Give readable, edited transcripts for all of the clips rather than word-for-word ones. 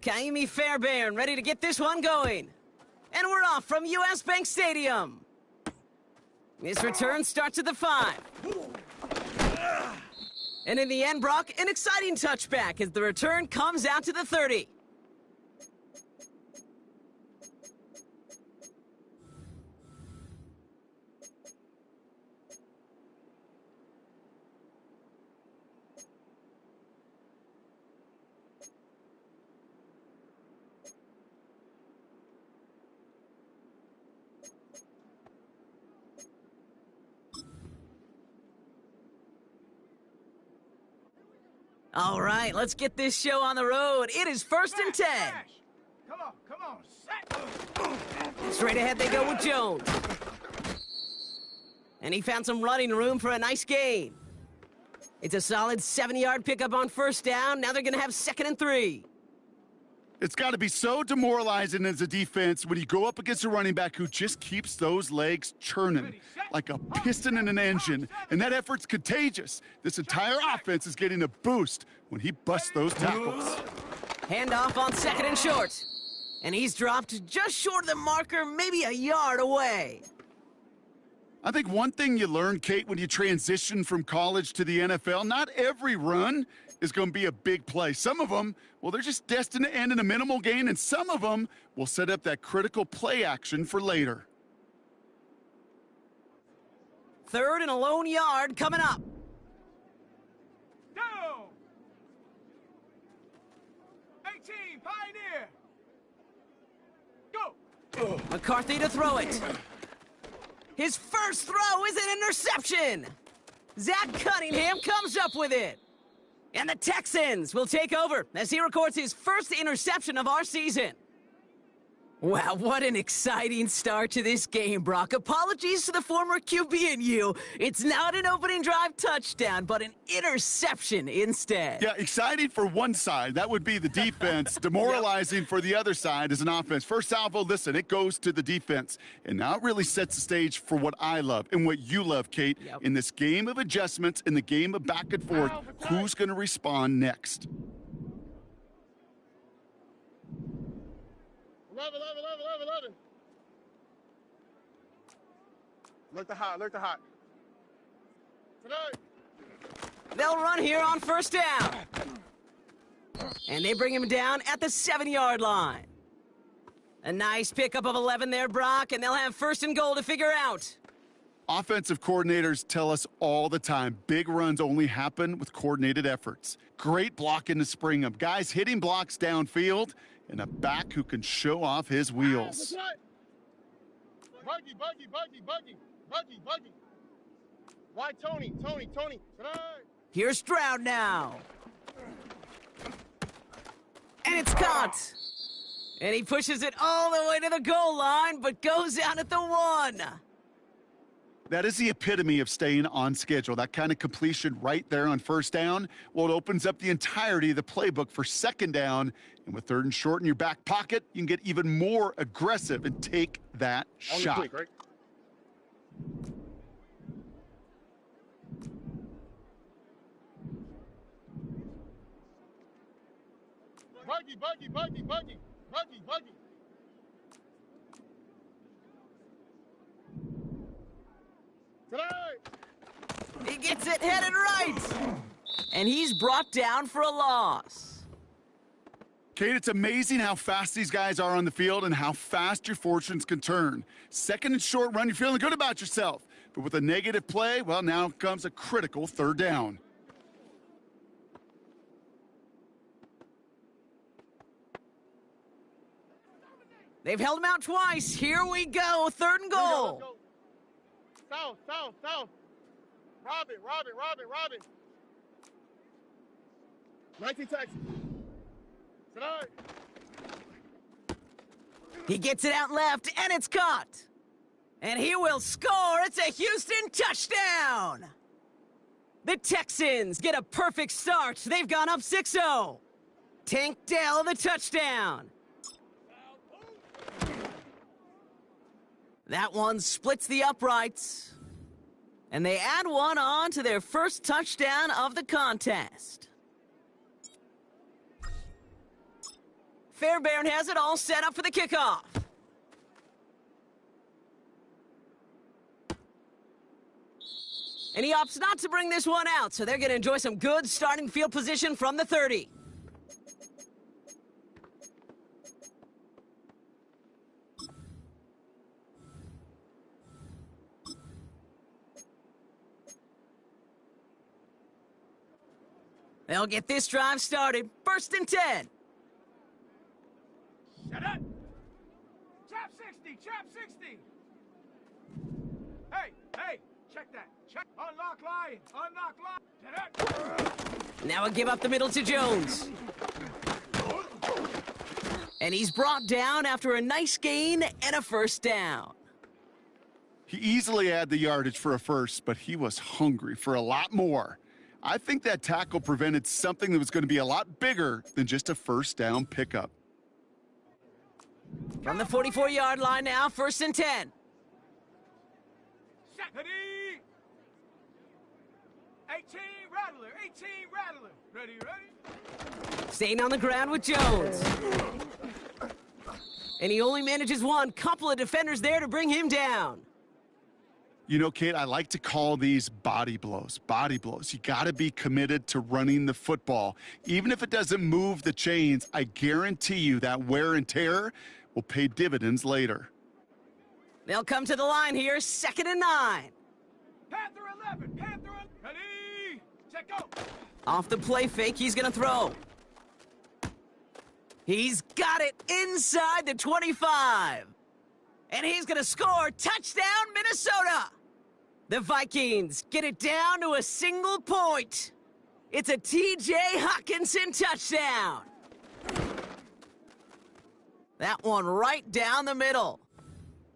Kaimi Fairbairn ready to get this one going. And we're off from US Bank Stadium. This return starts at the 5. And in the end, Brock, an exciting touchback as the return comes out to the 30. All right, let's get this show on the road. It is 1st and 10. Come on, set. Straight ahead they go with Jones. And he found some running room for a nice gain. It's a solid 7-yard pickup on 1st down. Now they're going to have 2nd and 3. It's got to be so demoralizing as a defense when you go up against a running back who just keeps those legs churning like a piston in an engine, and that effort's contagious. This entire offense is getting a boost when he busts those tackles. Handoff on 2nd and short. And he's dropped just short of the marker, maybe a yard away. I think one thing you learn, Kate, when you transition from college to the NFL, not every run is going to be a big play. Some of them, well, they're just destined to end in a minimal gain, and some of them will set up that critical play action for later. 3rd and a lone yard coming up. Down. 18, Pioneer. Go. McCarthy to throw it. His first throw is an interception. Zach Cunningham comes up with it. And the Texans will take over as he records his first interception of our season. Wow, what an exciting start to this game, Brock. Apologies to the former QB and you. It's not an opening drive touchdown, but an interception instead. Yeah, exciting for one side. That would be the defense. Demoralizing for the other side as an offense. First salvo, listen, it goes to the defense. And now it really sets the stage for what I love and what you love, Kate. In this game of adjustments, in the game of back and forth, who's going to respond next? 11. Look the hot. Tonight. They'll run here on 1st down. And they bring him down at the 7-yard line. A nice pickup of 11 there, Brock, and they'll have 1st and goal to figure out. Offensive coordinators tell us all the time, big runs only happen with coordinated efforts. Great blocking to spring them. Guys hitting blocks downfield, and a back who can show off his wheels. Buggy. Why Tony? Tonight. Here's Stroud now. And it's caught. And he pushes it all the way to the goal line, but goes out at the 1. That is the epitome of staying on schedule. That kind of completion right there on 1st down. Well, it opens up the entirety of the playbook for 2nd down. And with 3rd and short in your back pocket, you can get even more aggressive and take that shot. Quick, right? Buggy. He gets it headed right. And he's brought down for a loss. Kate, it's amazing how fast these guys are on the field and how fast your fortunes can turn. 2nd and short run, you're feeling good about yourself. But with a negative play, well, now comes a critical 3rd down. They've held him out twice. Here we go. 3rd and goal. Go. South. Robin. 19 Texas. Tonight. He gets it out left, and it's caught. And he will score. It's a Houston touchdown. The Texans get a perfect start. They've gone up 6-0. Tank Dell the touchdown. That one splits the uprights. And they add one on to their first touchdown of the contest. Fairbairn has it all set up for the kickoff. And he opts not to bring this one out, so they're going to enjoy some good starting field position from the 30. They'll get this drive started. 1st and 10. Shut up! Trap 60! Trap 60! Hey! Check that! Check! Unlock line! Unlock line! Shut up! Now a give up the middle to Jones. And he's brought down after a nice gain and a 1st down. He easily had the yardage for a first, but he was hungry for a lot more. I think that tackle prevented something that was going to be a lot bigger than just a 1st down pickup. From the 44-yard line now, 1st and 10. Ready? 18 Rattler! 18 Rattler! Ready? Staying on the ground with Jones. And he only manages one. Couple of defenders there to bring him down. You know, Kate, I like to call these body blows. Body blows. You got to be committed to running the football. Even if it doesn't move the chains, I guarantee you that wear and tear will pay dividends later. They'll come to the line here, 2nd and 9. Panther 11! Panther 11! Ready? Check go! Off the play fake, he's going to throw. He's got it inside the 25. And he's going to score. Touchdown, Minnesota! The Vikings get it down to a single point. It's a T.J. Hockenson touchdown. That one right down the middle.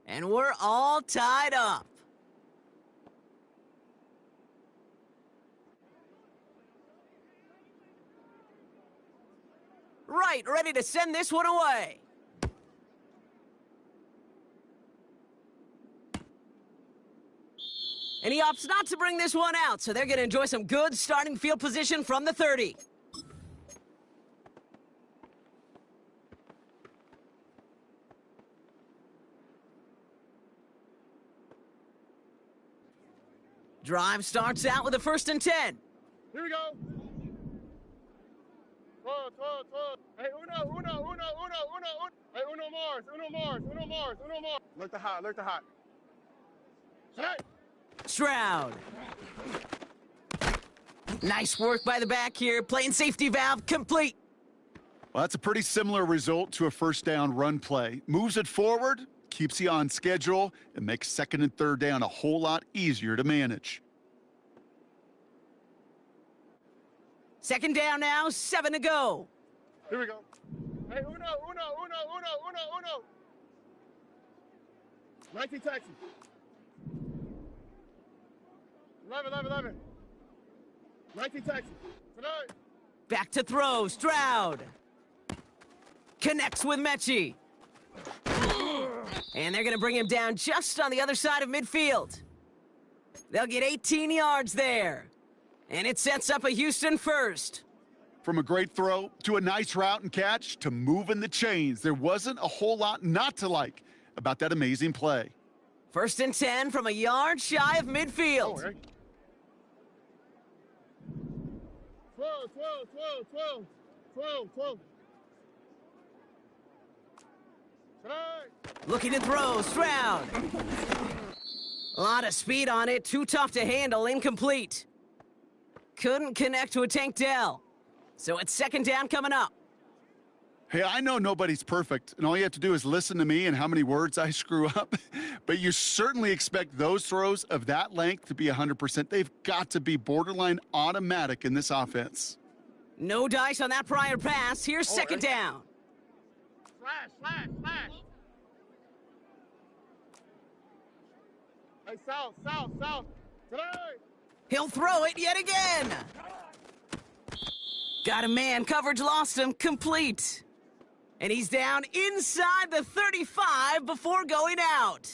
And we're all tied up. Right, ready to send this one away. And he opts not to bring this one out, so they're going to enjoy some good starting field position from the 30. Drive starts out with a 1st and 10. Here we go. 12. Hey, uno. Hey, uno Mars. Look the hot. Set. Stroud. Nice work by the back here. Playing safety valve complete. Well, that's a pretty similar result to a 1st down run play. Moves it forward, keeps you on schedule, and makes 2nd and 3rd down a whole lot easier to manage. 2nd down now, 7 to go. Here we go. Hey, uno. 19 Texans. 11. 19 Texans. Tonight. Back to throw, Stroud. Connects with Mechie. And they're going to bring him down just on the other side of midfield. They'll get 18 yards there. And it sets up a Houston 1st. From a great throw to a nice route and catch to moving the chains, there wasn't a whole lot not to like about that amazing play. 1st and 10 from a yard shy of midfield. 12. Looking to throw, Stroud. A lot of speed on it, too tough to handle, incomplete. Couldn't connect to a Tank Dell. So it's 2nd down coming up. Hey, I know nobody's perfect, and all you have to do is listen to me and how many words I screw up. But you certainly expect those throws of that length to be 100%. They've got to be borderline automatic in this offense. No dice on that prior pass. Here's 2nd down. Slash. Hey, south. Tonight. He'll throw it yet again. Got a man. Coverage lost him. Complete. And he's down inside the 35 before going out.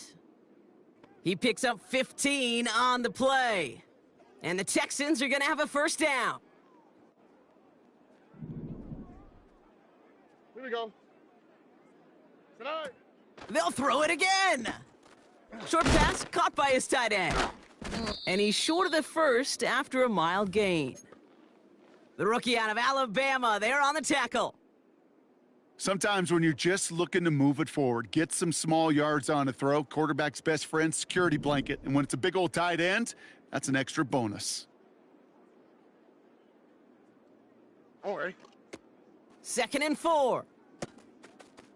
He picks up 15 on the play. And the Texans are going to have a 1st down. Here we go. Tonight. They'll throw it again. Short pass caught by his tight end. And he's short of the first after a mild gain. The rookie out of Alabama, they're on the tackle. Sometimes when you're just looking to move it forward, get some small yards on a throw, quarterback's best friend, security blanket. And when it's a big old tight end, that's an extra bonus. Don't worry. 2nd and 4.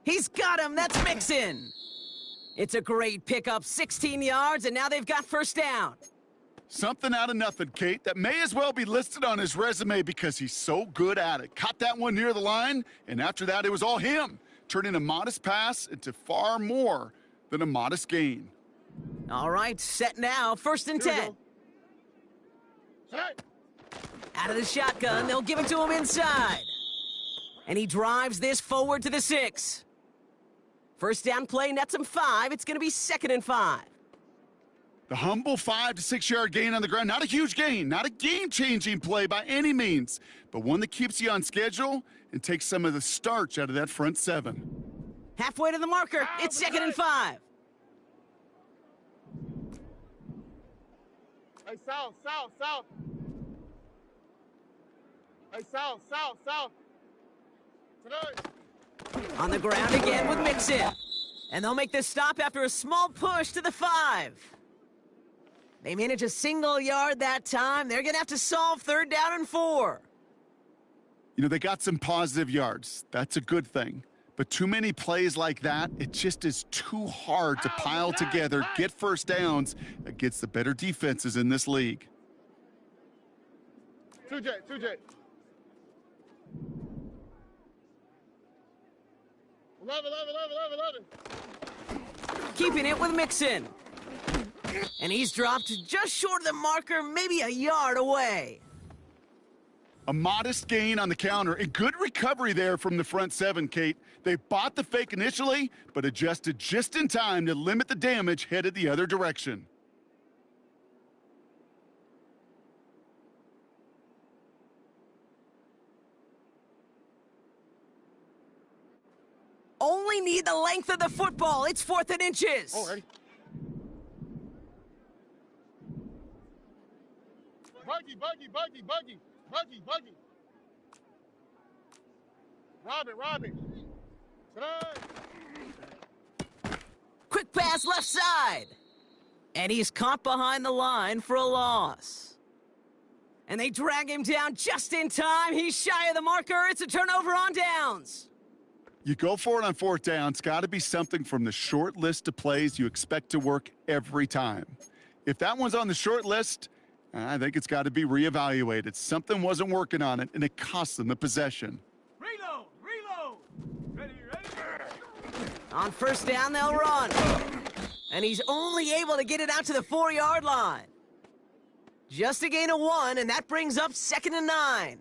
He's got him. That's Mixon. It's a great pickup, 16 yards, and now they've got first down. Something out of nothing, Kate, that may as well be listed on his resume because he's so good at it. Caught that one near the line, and after that, it was all him, turning a modest pass into far more than a modest gain. All right, set now, 1st and 10. Tonight. Out of the shotgun, they'll give it to him inside. And he drives this forward to the 6. First down play nets him 5. It's going to be 2nd and 5. The humble 5 to 6 yard gain on the ground. Not a huge gain, not a game-changing play by any means, but one that keeps you on schedule and takes some of the starch out of that front 7. Halfway to the marker, it's 2nd and 5. Hey, south, south, south. Hey, south, south, south. Tonight. On the ground again with Mixon. And they'll make this stop after a small push to the 5. They manage a single yard that time. They're going to have to solve 3rd down and 4. You know, they got some positive yards. That's a good thing. But too many plays like that, it just is too hard to pile together, get first downs against the better defenses in this league. 2J, 2J. 11, 11, 11, 11. Keeping it with Mixon. And he's dropped just short of the marker, maybe a yard away. A modest gain on the counter. A good recovery there from the front 7, Kate. They bought the fake initially, but adjusted just in time to limit the damage headed the other direction. Only need the length of the football. It's 4th and inches. Already. Buggy, buggy, buggy, buggy, buggy, buggy. Robin. Tonight. Quick pass left side. And he's caught behind the line for a loss. And they drag him down just in time. He's shy of the marker. It's a turnover on downs. You go for it on 4th down. It's got to be something from the short list of plays you expect to work every time. If that one's on the short list, I think it's got to be reevaluated. Something wasn't working on it, and it cost them the possession. Reload! Ready, ready! On 1st down, they'll run. And he's only able to get it out to the 4-yard line. Just a gain of 1, and that brings up 2nd and 9.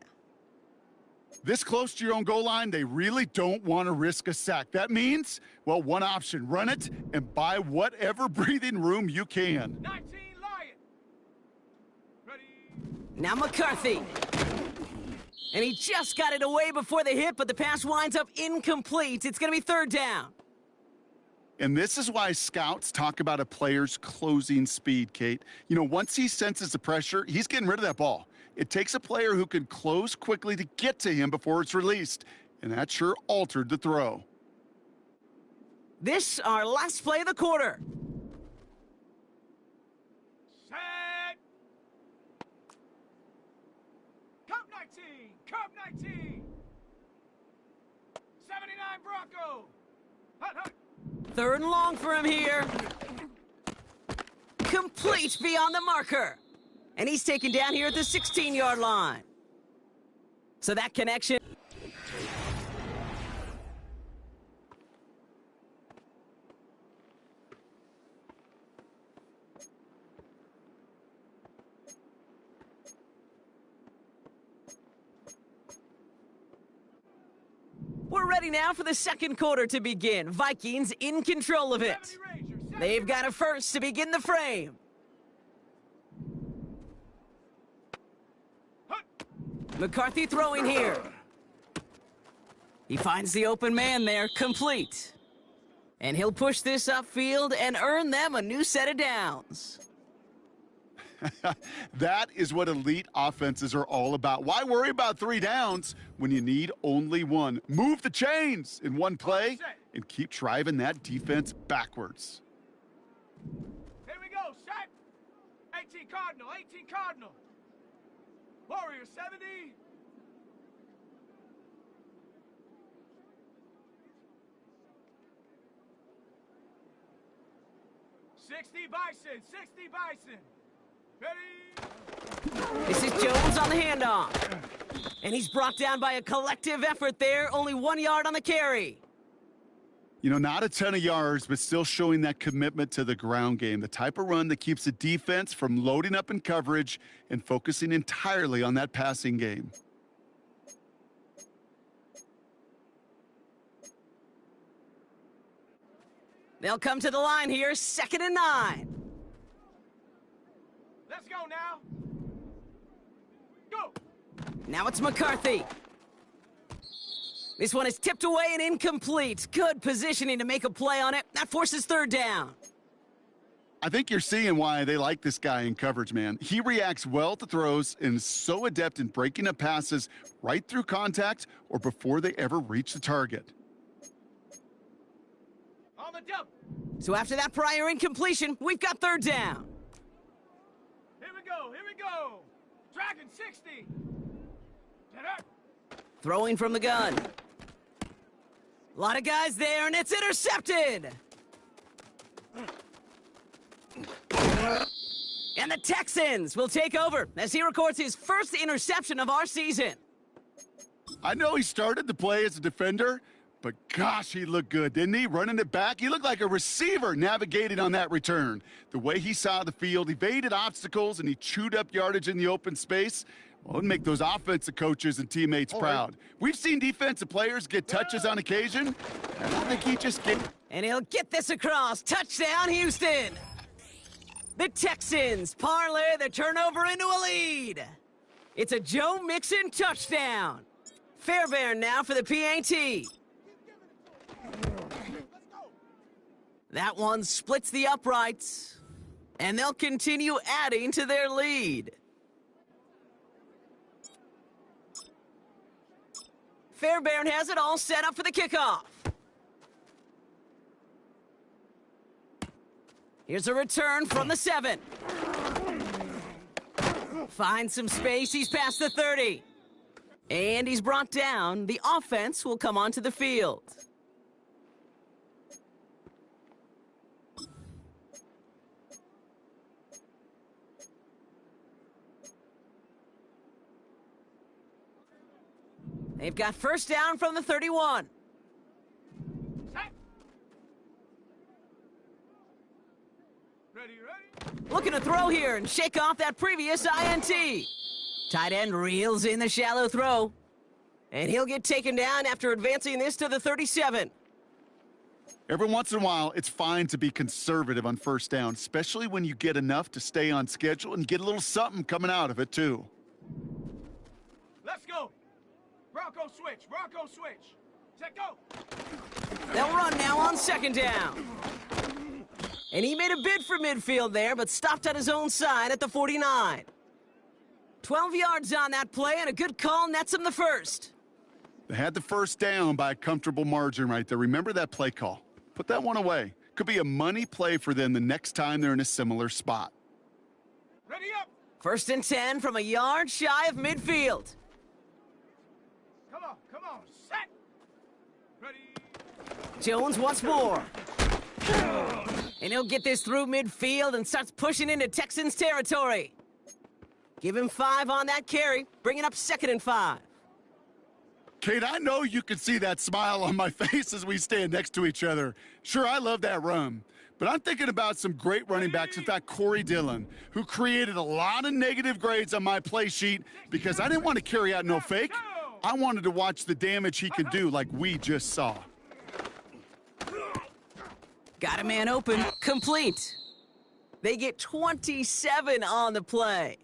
This close to your own goal line, they really don't want to risk a sack. That means, well, one option, run it and buy whatever breathing room you can. 19 Lion! Ready! Now McCarthy. And he just got it away before the hit, but the pass winds up incomplete. It's going to be 3rd down. And this is why scouts talk about a player's closing speed, Kate. You know, once he senses the pressure, he's getting rid of that ball. It takes a player who can close quickly to get to him before it's released, and that sure altered the throw. This, our last play of the quarter. Set! Cup 19! Cup 19! 79 Bronco! Hut, hut! 3rd and long for him here. Complete beyond the marker. And he's taken down here at the 16-yard line. So that connection. We're ready now for the 2nd quarter to begin. Vikings in control of it. They've got a first to begin the frame. McCarthy throwing here. He finds the open man there, complete. And he'll push this upfield and earn them a new set of downs. That is what elite offenses are all about. Why worry about 3 downs when you need only 1? Move the chains in one play and keep driving that defense backwards. Here we go, set. 18 Cardinal, 18 Cardinal. Warrior 70. $60 Bison, 60 Bison. Ready? This is Jones on the handoff. And he's brought down by a collective effort there, only 1 yard on the carry. You know, not a ton of yards, but still showing that commitment to the ground game, the type of run that keeps the defense from loading up in coverage and focusing entirely on that passing game. They'll come to the line here, 2nd and 9. Let's go now. Go. Now it's McCarthy. This one is tipped away and incomplete. Good positioning to make a play on it. That forces 3rd down. I think you're seeing why they like this guy in coverage, man. He reacts well to throws and is so adept in breaking up passes right through contact or before they ever reach the target. On the dump. So after that prior incompletion, we've got 3rd down. Here we go, here we go. Dragon 60. Throwing from the gun. A lot of guys there, and it's intercepted. And the Texans will take over as he records his first interception of our season. I know he started the play as a defender, but gosh, he looked good, didn't he? Running it back, he looked like a receiver navigating on that return. The way he saw the field, evaded obstacles, and he chewed up yardage in the open space. Well, it'd make those offensive coaches and teammates proud. We've seen defensive players get touches on occasion. I don't think he just get... And he'll get this across. Touchdown, Houston. The Texans parlay the turnover into a lead. It's a Joe Mixon touchdown. Fairbairn now for the PAT. That one splits the uprights, and they'll continue adding to their lead. Fairbairn has it all set up for the kickoff. Here's a return from the 7. Finds some space, he's past the 30. And he's brought down. The offense will come onto the field. They've got 1st down from the 31. Set. Ready, ready. Looking to throw here and shake off that previous INT. Tight end reels in the shallow throw. And he'll get taken down after advancing this to the 37. Every once in a while, it's fine to be conservative on 1st down, especially when you get enough to stay on schedule and get a little something coming out of it, too. Let's go. Bronco switch, Bronco switch. Set, go. They'll run now on 2nd down. And he made a bid for midfield there, but stopped on his own side at the 49. 12 yards on that play, and a good call nets him the 1st. They had the 1st down by a comfortable margin right there. Remember that play call. Put that one away. Could be a money play for them the next time they're in a similar spot. Ready up. 1st and 10 from a yard shy of midfield. Come on, set. Ready. Jones once more. And he'll get this through midfield and starts pushing into Texans territory. Give him 5 on that carry, bringing up 2nd and 5. Kate, I know you can see that smile on my face as we stand next to each other. Sure, I love that run. But I'm thinking about some great running backs. In fact, Corey Dillon, who created a lot of negative grades on my play sheet because I didn't want to carry out no fake. I wanted to watch the damage he can do like we just saw. Got a man open, complete. They get 27 on the play.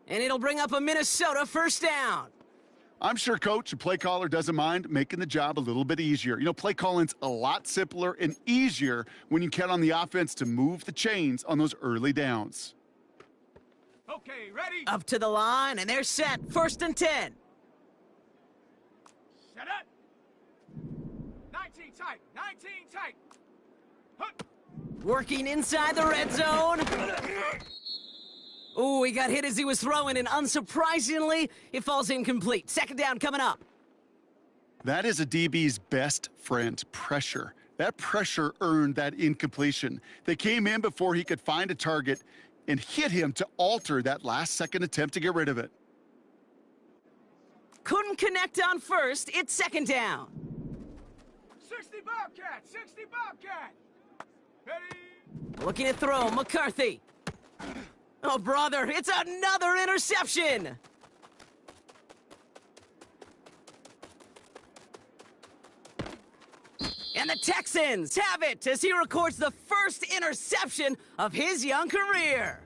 And it'll bring up a Minnesota 1st down. I'm sure coach and play caller doesn't mind making the job a little bit easier. You know, play calling's a lot simpler and easier when you count on the offense to move the chains on those early downs. Okay, ready? Up to the line, and they're set. 1st and 10. Set up. 19 tight. 19 tight. Hup. Working inside the red zone. Ooh, he got hit as he was throwing, and unsurprisingly, it falls incomplete. 2nd down coming up. That is a DB's best friend, pressure. That pressure earned that incompletion. They came in before he could find a target and hit him to alter that last-second attempt to get rid of it. Couldn't connect on 1st. It's 2nd down. 60 Bobcat. 60 Bobcat. Ready? Looking to throw, McCarthy. Oh, brother, it's another interception! And the Texans have it as he records the first interception of his young career.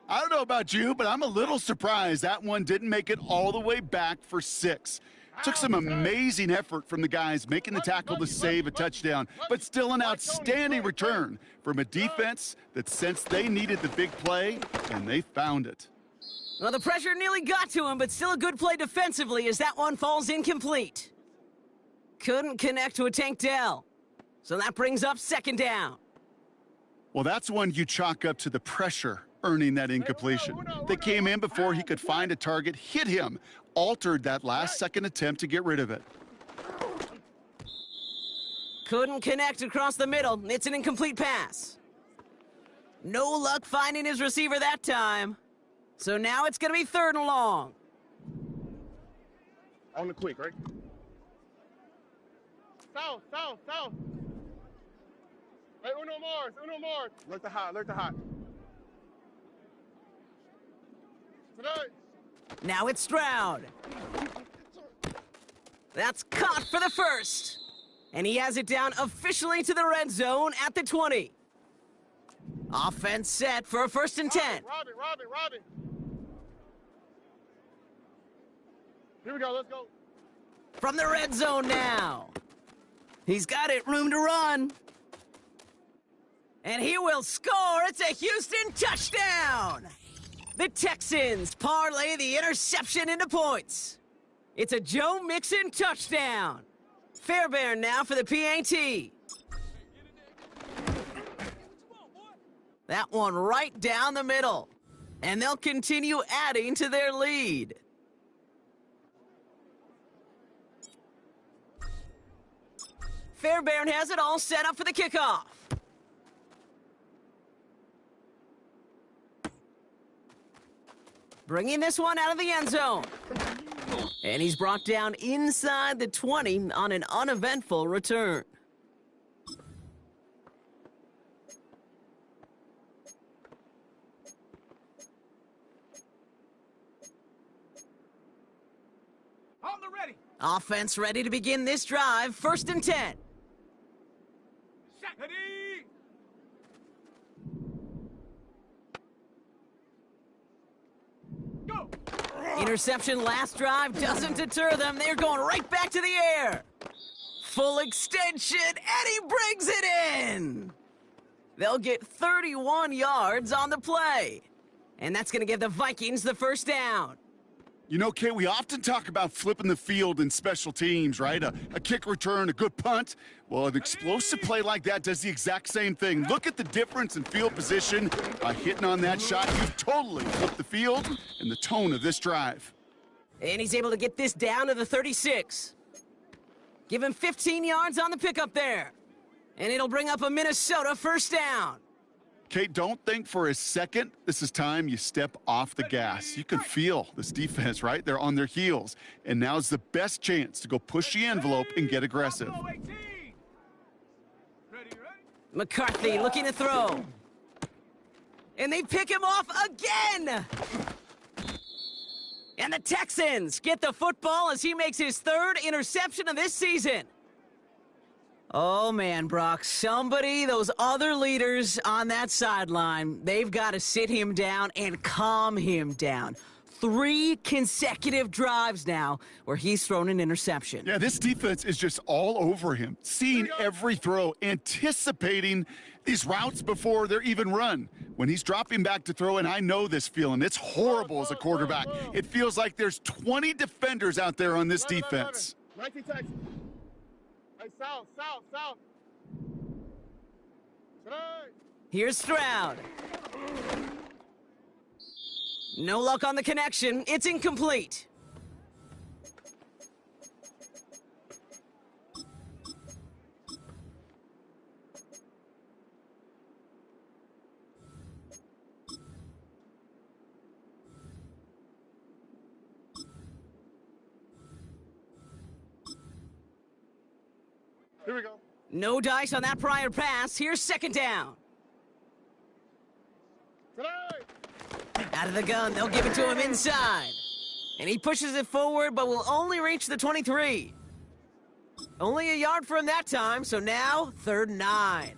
I don't know about you, but I'm a little surprised that one didn't make it all the way back for 6. Took some amazing effort from the guys making the tackle to save a touchdown, but still an outstanding return from a defense that sensed they needed the big play, and they found it. Well, the pressure nearly got to him, but still a good play defensively as that one falls incomplete. Couldn't connect to a Tank Dell, so that brings up 2nd down. Well, that's one you chalk up to the pressure earning that incompletion. They came in before he could find a target, hit him, altered that last-second attempt to get rid of it. Couldn't connect across the middle. It's an incomplete pass. No luck finding his receiver that time. So now it's going to be 3rd and long. On the quick, right? South, south, south. Hey, Uno Mars, Uno Mars. Alert the hot, alert the hot. Today. Now it's Stroud. That's caught for the 1st. And he has it down officially to the red zone at the 20. Offense set for a 1st and 10. Robin. Here we go, let's go. From the red zone now. He's got it, room to run. And he will score. It's a Houston touchdown. The Texans parlay the interception into points. It's a Joe Mixon touchdown. Fairbairn now for the PAT. That one right down the middle. And they'll continue adding to their lead. Fairbairn has it all set up for the kickoff. Bringing this one out of the end zone. And he's brought down inside the 20 on an uneventful return. On the ready. Offense ready to begin this drive. 1st and 10. Set. Ready. Go. Interception last drive doesn't deter them. They're going right back to the air. Full extension, and he brings it in. They'll get 31 yards on the play. And that's going to give the Vikings the 1st down. You know, Kate, we often talk about flipping the field in special teams, right? A kick return, a good punt. Well, an explosive play like that does the exact same thing. Look at the difference in field position by hitting on that shot. You've totally flipped the field and the tone of this drive. And he's able to get this down to the 36. Give him 15 yards on the pickup there. And it'll bring up a Minnesota 1st down. Kate, don't think for a second this is time you step off the gas. You can feel this defense, right? They're on their heels. And now's the best chance to go push the envelope and get aggressive. McCarthy looking to throw. And they pick him off again! And the Texans get the football as he makes his 3rd interception of this season. Oh, man, Brock, those other leaders on that sideline, they've got to sit him down and calm him down. 3 consecutive drives now where he's thrown an interception. Yeah, this defense is just all over him, seeing every throw, anticipating these routes before they're even run. When he's dropping back to throw, and I know this feeling, it's horrible as a quarterback. It feels like there's 20 defenders out there on this defense. 19 Texas. Hey, south. Here's Stroud. No luck on the connection. It's incomplete. Here we go. No dice on that prior pass. Here's second down. Out of the gun, they'll give it to him inside. And he pushes it forward, but will only reach the 23. Only a yard for him that time, so now 3rd and 9.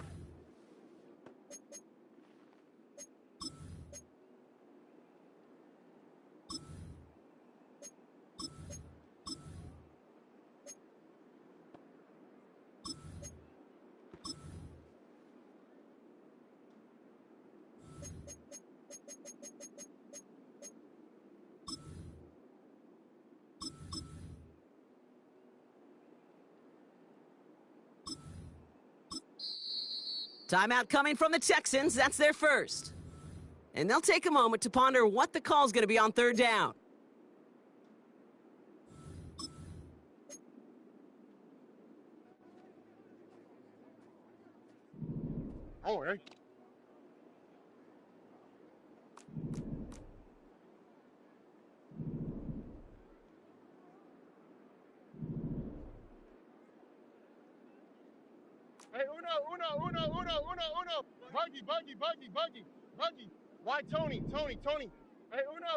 Timeout coming from the Texans. That's their first. And they'll take a moment to ponder what the call's going to be on 3rd down. Oh, hey. Hey, uno. Buggy. Why, Tony? Hey, uno.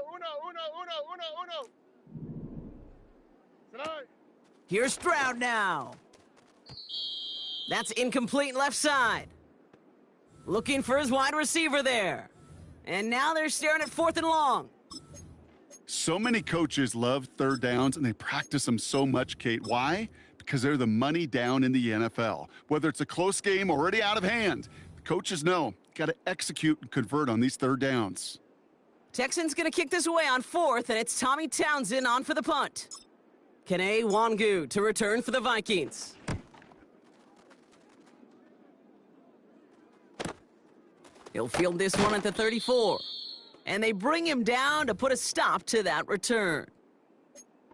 Tonight. Here's Stroud now. That's incomplete left side. Looking for his wide receiver there. And now they're staring at 4th and long. So many coaches love 3rd downs, and they practice them so much, Kate. Why? Because they're the money down in the NFL. Whether it's a close game already out of hand, the coaches know, got to execute and convert on these 3rd downs. Texans going to kick this away on 4th, and it's Tommy Townsend on for the punt. Kene Wangu to return for the Vikings. He'll field this one at the 34. And they bring him down to put a stop to that return.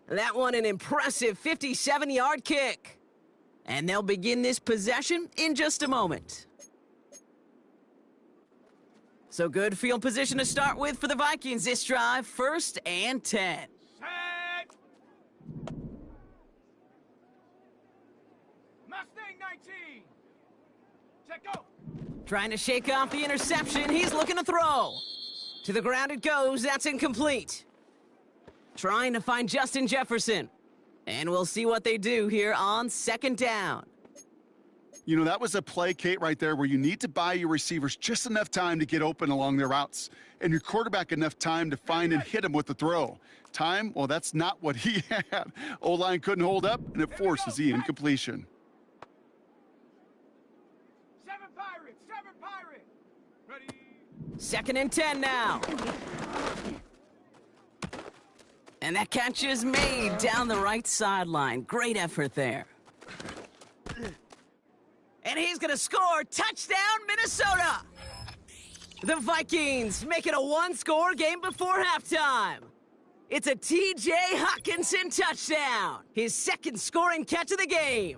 That one an impressive 57-yard kick. And they'll begin this possession in just a moment. So good field position to start with for the Vikings this drive. 1st and 10. Set! Mustang 19! Set, go! Trying to shake off the interception. He's looking to throw. To the ground it goes. That's incomplete. Trying to find Justin Jefferson. And we'll see what they do here on 2nd down. You know, that was a play, Kate, right there where you need to buy your receivers just enough time to get open along their routes and your quarterback enough time to find and hit him with the throw. Time, well, that's not what he had. O-line couldn't hold up, and it forces the incompletion. 7 Pirates! Ready? 2nd and 10 now. And that catch is made down the right sideline. Great effort there. And he's going to score. Touchdown, Minnesota! The Vikings make it a 1-score game before halftime. It's a T.J. Hockenson touchdown. His 2nd scoring catch of the game.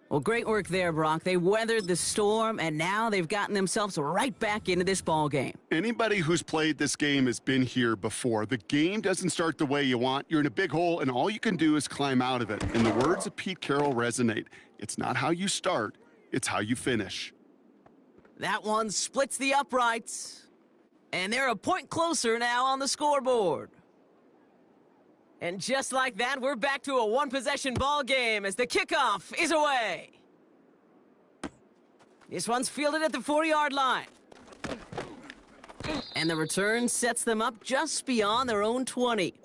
Well, great work there, Brock. They weathered the storm, and now they've gotten themselves right back into this ball game. Anybody who's played this game has been here before. The game doesn't start the way you want. You're in a big hole, and all you can do is climb out of it. And the words of Pete Carroll resonate. It's not how you start, it's how you finish. That one splits the uprights. And they're a point closer now on the scoreboard. And just like that, we're back to a one-possession ball game as the kickoff is away. This one's fielded at the 40-yard line. And the return sets them up just beyond their own 20.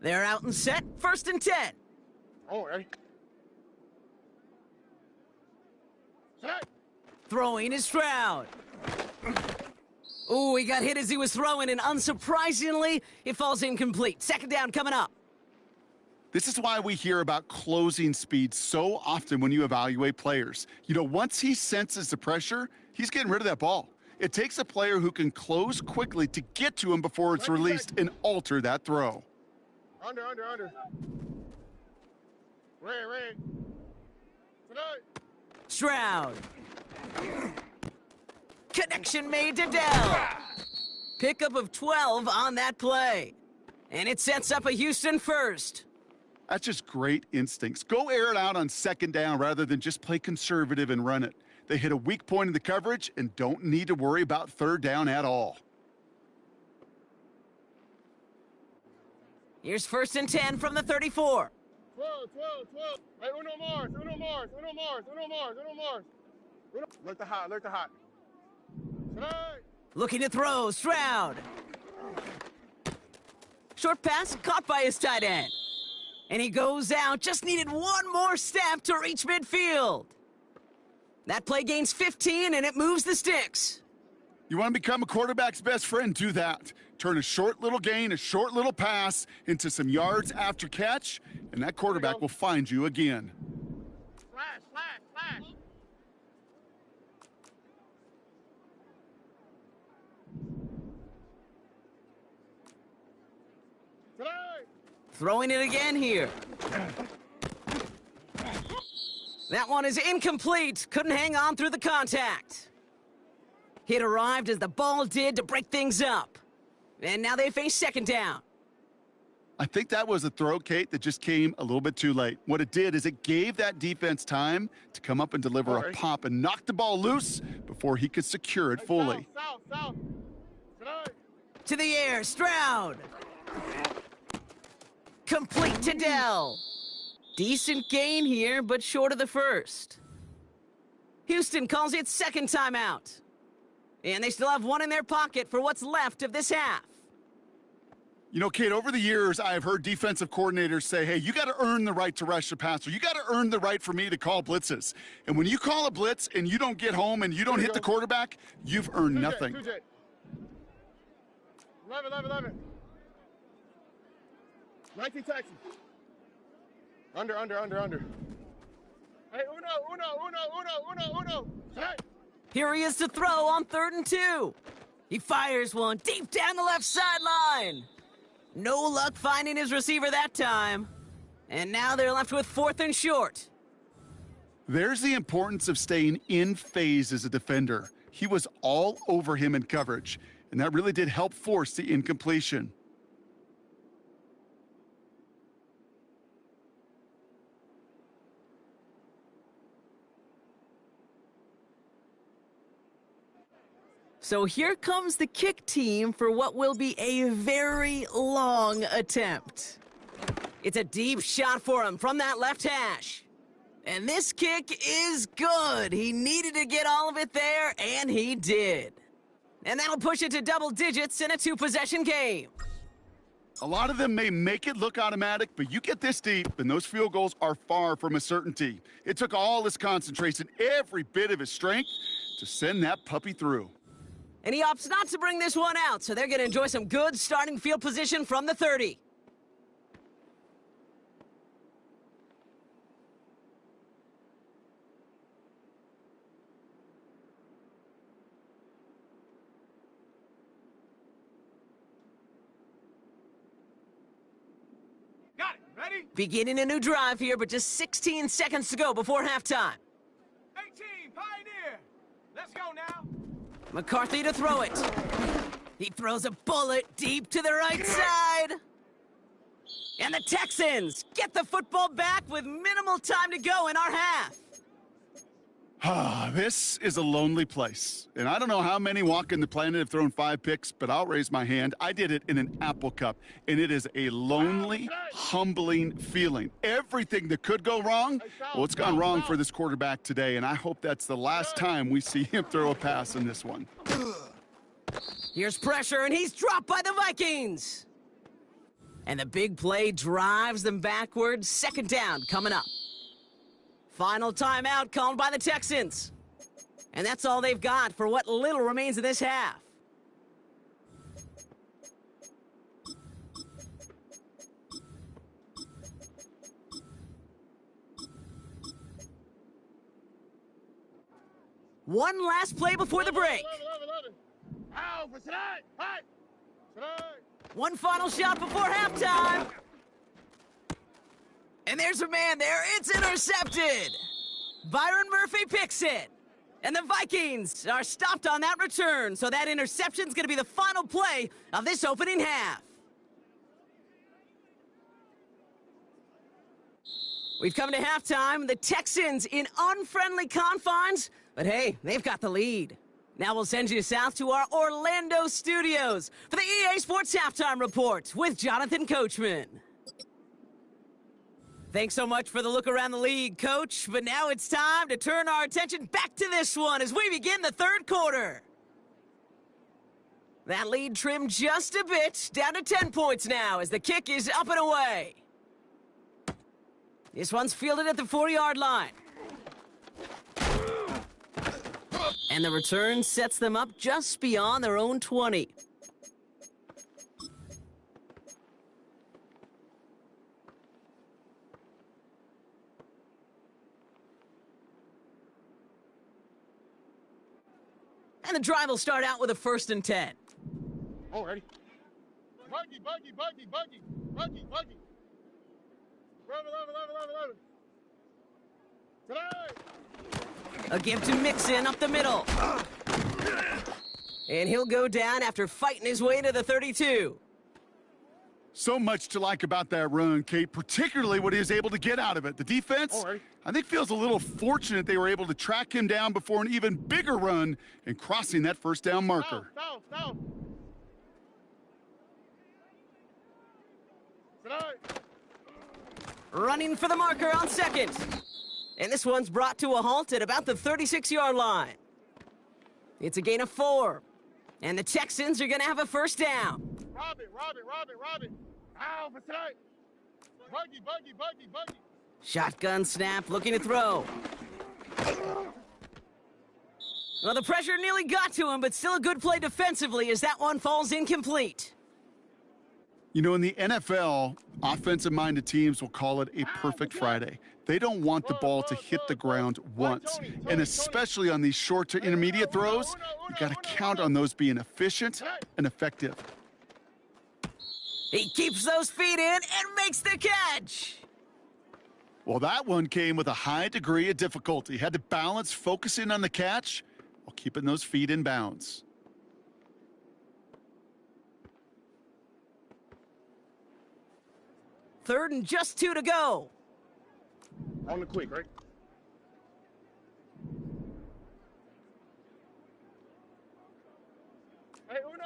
They're out and set, 1st and 10. Oh, ready? Set. Throwing is Stroud. Ooh, he got hit as he was throwing, and unsurprisingly, it falls incomplete. 2nd down coming up. This is why we hear about closing speed so often when you evaluate players. You know, once he senses the pressure, he's getting rid of that ball. It takes a player who can close quickly to get to him before it's released and alter that throw. Under. Red. Tonight. Stroud. Connection made to Dell. Pickup of 12 on that play. And it sets up a Houston 1st. That's just great instincts. Go air it out on 2nd down rather than just play conservative and run it. They hit a weak point in the coverage and don't need to worry about 3rd down at all. Here's 1st and 10 from the 34. 12. Right, Uno Mars. Look the hot. Tonight. Looking to throw, Stroud. Short pass caught by his tight end. And he goes out, just needed one more step to reach midfield. That play gains 15 and it moves the sticks. You want to become a quarterback's best friend? Do that. Turn a short little gain, a short little pass into some yards after catch, and that quarterback will find you again. Flash. Tonight. Throwing it again here. That one is incomplete. Couldn't hang on through the contact. Hit arrived as the ball did to break things up. And now they face 2nd down. I think that was a throw, Kate, that just came a little bit too late. What it did is it gave that defense time to come up and deliver a pop and knock the ball loose before he could secure it fully. South. Tonight. To the air, Stroud. Complete to Dell. Decent gain here, but short of the 1st. Houston calls it 2nd timeout. And they still have one in their pocket for what's left of this half. You know, Kate, over the years, I've heard defensive coordinators say, hey, you got to earn the right to rush the passer. You got to earn the right for me to call blitzes. And when you call a blitz and you don't get home and you don't hit the quarterback, you've earned nothing. 11. 19 Texans. Under. Hey, Uno. Hey. Here he is to throw on 3rd and 2. He fires one deep down the left sideline. No luck finding his receiver that time. And now they're left with 4th and short. There's the importance of staying in phase as a defender. He was all over him in coverage, and that really did help force the incompletion. So here comes the kick team for what will be a very long attempt. It's a deep shot for him from that left hash. And this kick is good. He needed to get all of it there, and he did. And that'll push it to double digits in a 2-possession game. A lot of them may make it look automatic, but you get this deep, and those field goals are far from a certainty. It took all his concentration, every bit of his strength, to send that puppy through. And he opts not to bring this one out, so they're going to enjoy some good starting field position from the 30. Got it. Ready? Beginning a new drive here, but just 16 seconds to go before halftime. 18, Pioneer. Let's go now. McCarthy to throw it. He throws a bullet deep to the right side. And the Texans get the football back with minimal time to go in our half. This is a lonely place. And I don't know how many walking the planet have thrown 5 picks, but I'll raise my hand. I did it in an Apple Cup, and it is a lonely, humbling feeling. Everything that could go wrong, well, it's gone wrong for this quarterback today, and I hope that's the last time we see him throw a pass in this one. Here's pressure, and he's dropped by the Vikings. And the big play drives them backwards. Second down coming up. Final timeout called by the Texans. And that's all they've got for what little remains of this half. One last play before the break. One final shot before halftime. And there's a man there. It's intercepted. Byron Murphy picks it. And the Vikings are stopped on that return. So that interception's going to be the final play of this opening half. We've come to halftime. The Texans in unfriendly confines. But hey, they've got the lead. Now we'll send you south to our Orlando studios for the EA Sports Halftime Report with Jonathan Coachman. Thanks so much for the look around the league, Coach. But now it's time to turn our attention back to this one as we begin the third quarter. That lead trimmed just a bit, down to 10 points now as the kick is up and away. This one's fielded at the 4-yard line. And the return sets them up just beyond their own 20. And the drive will start out with a 1st and 10. Oh, ready? Buggy. 11. Today! A give to Mixon up the middle. And he'll go down after fighting his way to the 32. So much to like about that run, Kate, particularly what he was able to get out of it. The defense, I think, feels a little fortunate they were able to track him down before an even bigger run and crossing that first down marker. Down. Running for the marker on 2nd. And this one's brought to a halt at about the 36-yard line. It's a gain of 4. And the Texans are going to have a 1st down. Rob it. Ow, for tonight. Buggy. Shotgun snap, looking to throw. Well, the pressure nearly got to him, but still a good play defensively as that one falls incomplete. You know, in the NFL, offensive-minded teams will call it a perfect Friday. They don't want the ball to hit the ground once. And especially on these short to intermediate throws, you got to count on those being efficient and effective. He keeps those feet in and makes the catch. Well, that one came with a high degree of difficulty. Had to balance focusing on the catch while keeping those feet in bounds. Third and just 2 to go. On the quick, right? Hey, uno.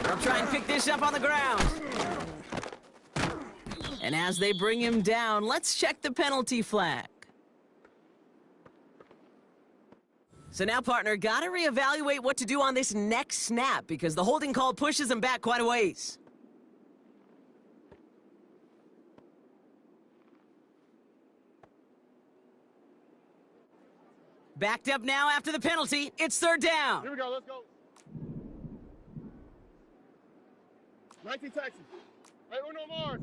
They'll try and pick this up on the ground. And as they bring him down, let's check the penalty flag. So now, partner, got to reevaluate what to do on this next snap because the holding call pushes him back quite a ways. Backed up now after the penalty. It's 3rd down. Here we go, let's go. 19 Texans. Hey, uno Mars.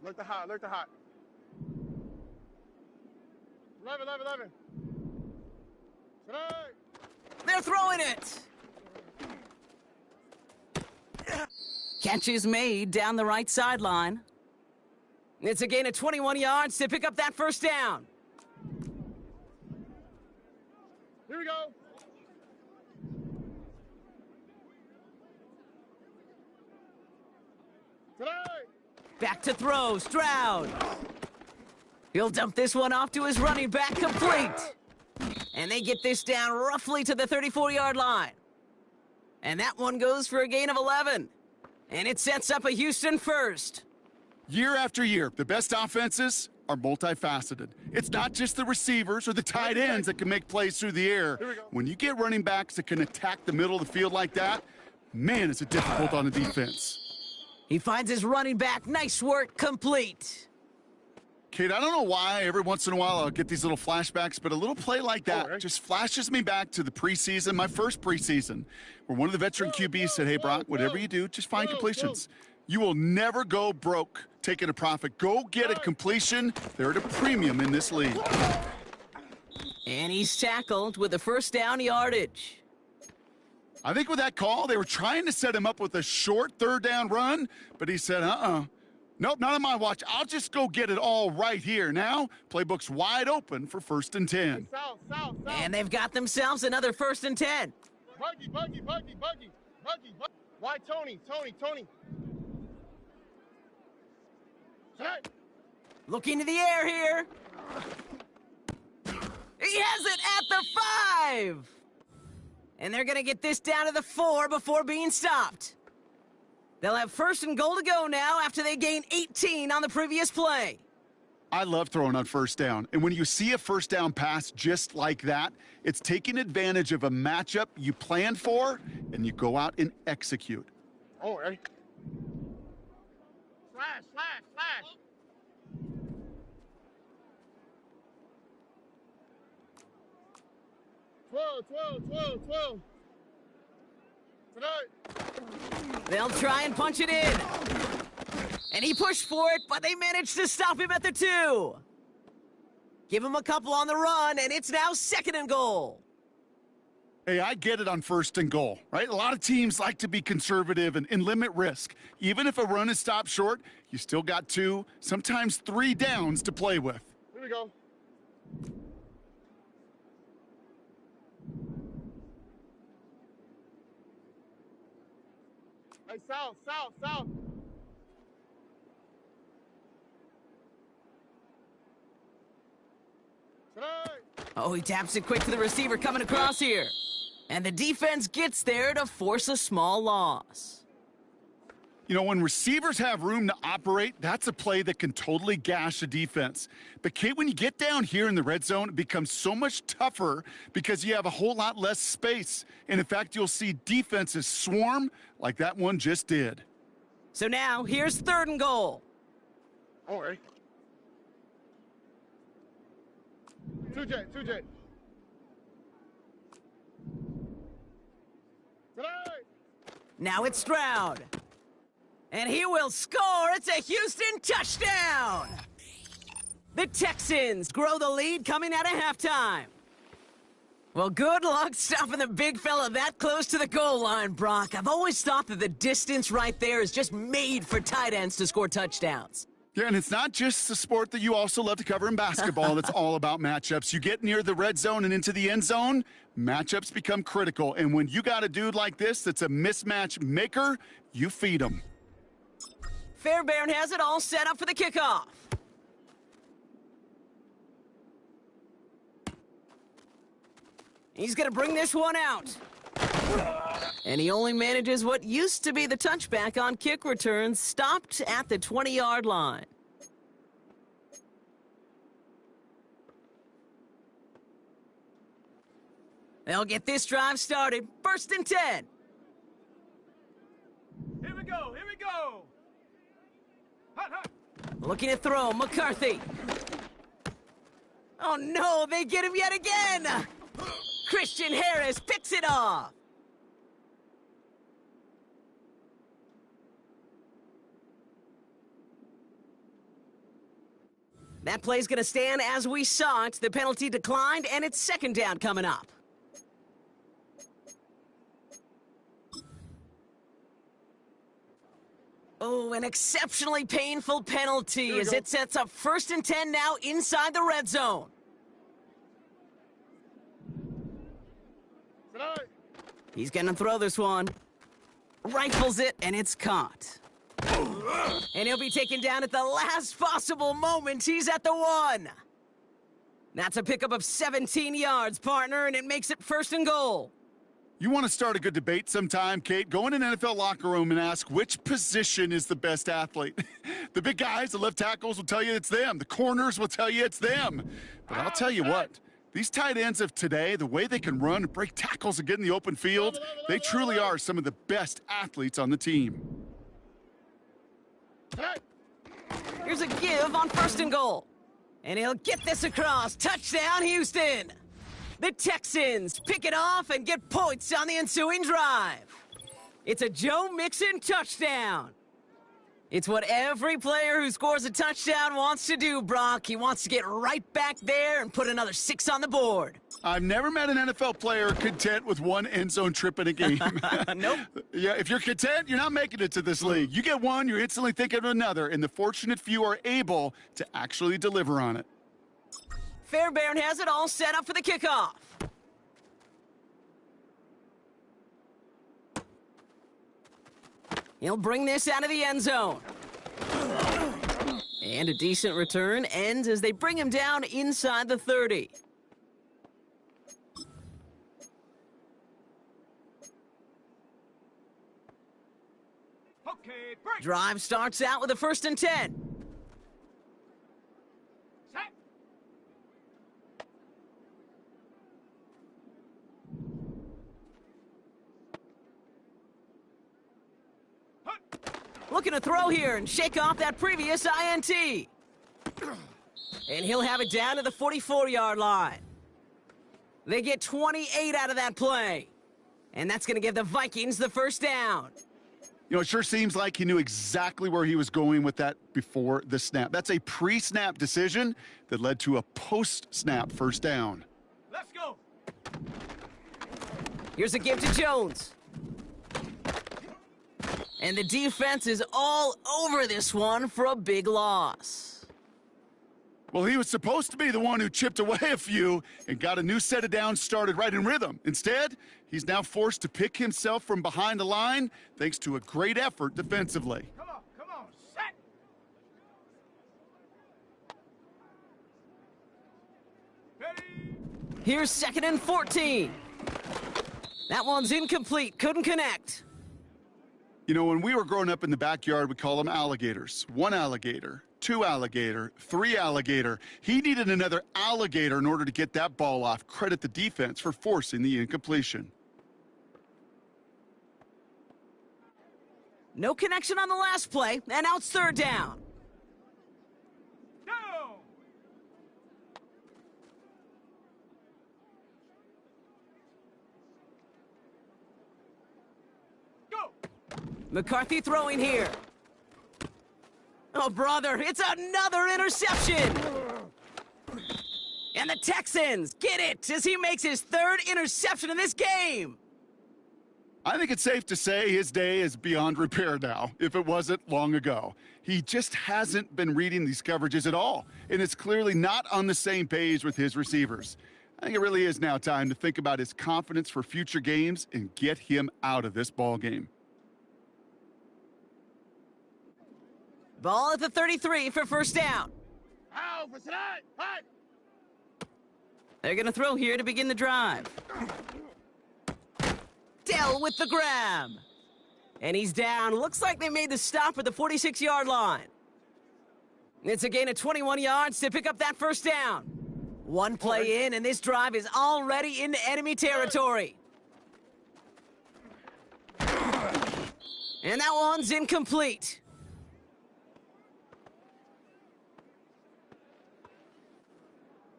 Alert the hot. 11. Today! They're throwing it. Catch is made down the right sideline. It's a gain of 21 yards to pick up that 1st down. Here we go. Back to throw, Stroud. He'll dump this one off to his running back, complete. And they get this down roughly to the 34-yard line. And that one goes for a gain of 11. And it sets up a Houston first. Year after year, the best offenses are multifaceted. It's not just the receivers or the tight ends that can make plays through the air. When you get running backs that can attack the middle of the field like that, man, is it difficult on the defense. He finds his running back. Nice work, complete. Kate, I don't know why every once in a while I'll get these little flashbacks, but a little play like that just flashes me back to the preseason, my first preseason, where one of the veteran QBs said, hey, Brock, whatever you do, just find completions. You will never go broke taking a profit. Go get a completion. They're at a premium in this league. And he's tackled with a first down yardage. I think with that call, they were trying to set him up with a short third down run, but he said, nope, not on my watch. I'll just go get it all right here. Now, playbook's wide open for 1st and 10. South. And they've got themselves another 1st and 10. Buggy. Why Tony? Set. Looking to the air here. He has it at the 5. And they're going to get this down to the 4 before being stopped. They'll have 1st and goal to go now after they gain 18 on the previous play. I love throwing on 1st down. And when you see a 1st down pass just like that, it's taking advantage of a matchup you planned for, and you go out and execute. Oh, ready? Slash. 12. Tonight. They'll try and punch it in. And he pushed for it, but they managed to stop him at the 2. Give him a couple on the run, and it's now 2nd and goal. Hey, I get it on 1st and goal, right? A lot of teams like to be conservative and limit risk. Even if a run is stopped short, you still got 2, sometimes 3 downs to play with. Here we go. Hey, south. Oh, he taps it quick to the receiver coming across here. And the defense gets there to force a small loss. You know, when receivers have room to operate, that's a play that can totally gash a defense. But, Kate, when you get down here in the red zone, it becomes so much tougher because you have a whole lot less space. And, in fact, you'll see defenses swarm like that one just did. So now, here's 3rd and goal. All right. 2J. Tonight. Now it's Stroud. And he will score. It's a Houston touchdown. The Texans grow the lead coming out of halftime. Well, good luck stopping the big fella that close to the goal line, Brock. I've always thought that the distance right there is just made for tight ends to score touchdowns. Yeah, and it's not just the sport that you also love to cover in basketball that's all about matchups. You get near the red zone and into the end zone, matchups become critical. And when you got a dude like this that's a mismatch maker, you feed him. Fairbairn has it all set up for the kickoff. He's going to bring this one out. And he only manages what used to be the touchback on kick returns, stopped at the 20-yard line. They'll get this drive started. 1st and 10. Here we go. Hot. Looking to throw, McCarthy. Oh no, they get him yet again! Christian Harris picks it off. That play's gonna stand as we saw it. The penalty declined, and it's 2nd down coming up. Oh, an exceptionally painful penalty as it sets up 1st and 10 now inside the red zone. He's gonna throw this one. Rifles it, and it's caught. And he'll be taken down at the last possible moment. He's at the 1. That's a pickup of 17 yards, partner, and it makes it 1st and goal. You want to start a good debate sometime, Kate? Go in an NFL locker room and ask which position is the best athlete. The big guys, the left tackles will tell you it's them. The corners will tell you it's them. But I'll tell you what, these tight ends of today, the way they can run and break tackles and get in the open field, they truly are some of the best athletes on the team. Here's a give on 1st and goal. And he'll get this across. Touchdown, Houston! The Texans pick it off and get points on the ensuing drive. It's a Joe Mixon touchdown. It's what every player who scores a touchdown wants to do, Brock. He wants to get right back there and put another 6 on the board. I've never met an NFL player content with one end zone trip in a game. Nope. Yeah, if you're content, you're not making it to this league. You get one, you're instantly thinking of another, and the fortunate few are able to actually deliver on it. Fairbairn has it all set up for the kickoff. He'll bring this out of the end zone. And a decent return ends as they bring him down inside the 30. Okay, break. Drive starts out with a 1st and 10. Set. Looking to throw here and shake off that previous INT. And he'll have it down to the 44-yard line. They get 28 out of that play. And that's going to give the Vikings the 1st down. You know, it sure seems like he knew exactly where he was going with that before the snap. That's a pre-snap decision that led to a post-snap 1st down. Let's go. Here's a give to Jones. And the defense is all over this one for a big loss. Well, he was supposed to be the one who chipped away a few and got a new set of downs started right in rhythm. Instead, he's now forced to pick himself from behind the line thanks to a great effort defensively. Come on, set. Ready. Here's 2nd and 14. That one's incomplete, couldn't connect. You know, when we were growing up in the backyard, we call them alligators. 1 alligator, 2 alligator, 3 alligator. He needed another alligator in order to get that ball off. Credit the defense for forcing the incompletion. No connection on the last play, and now it's 3rd down. Down. Go. McCarthy throwing here. Oh, brother, it's another interception! And the Texans get it as he makes his 3rd interception in this game! I think it's safe to say his day is beyond repair now, if it wasn't long ago. He just hasn't been reading these coverages at all, and it's clearly not on the same page with his receivers. I think it really is now time to think about his confidence for future games and get him out of this ball game. Ball at the 33 for 1st down. Ow, for tonight. Hot. They're going to throw here to begin the drive. Dell with the grab. And he's down. Looks like they made the stop at the 46-yard line. It's a gain of 21 yards to pick up that 1st down. One play in, and this drive is already into enemy territory. And that one's incomplete.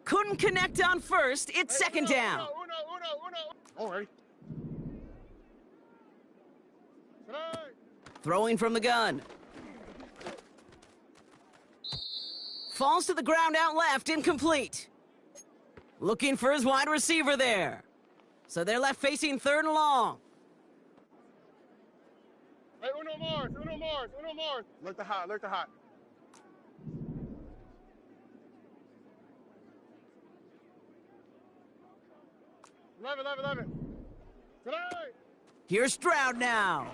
Couldn't connect on 1st. It's 2nd down. Uno. All right. Tonight. Throwing from the gun. Falls to the ground out left, incomplete. Looking for his wide receiver there. So they're left facing 3rd and long. Hey, uno more. Look the hot. 11. Tonight. Here's Stroud now.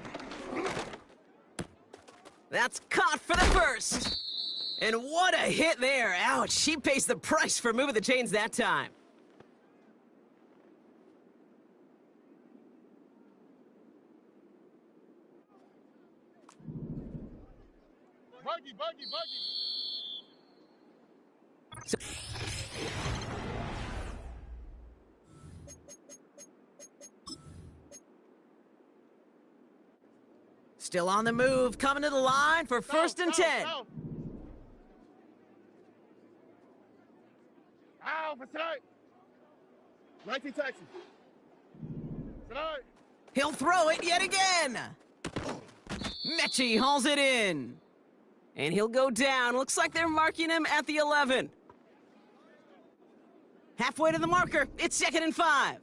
That's caught for the first. And what a hit there. Ouch, she pays the price for moving the chains that time. Buggy, buggy, buggy. Still on the move, coming to the line for first and 10. Ow, for tonight. 19 Texas. Tonight. He'll throw it yet again. Mechie hauls it in. And he'll go down. Looks like they're marking him at the 11. Halfway to the marker. It's 2nd and 5.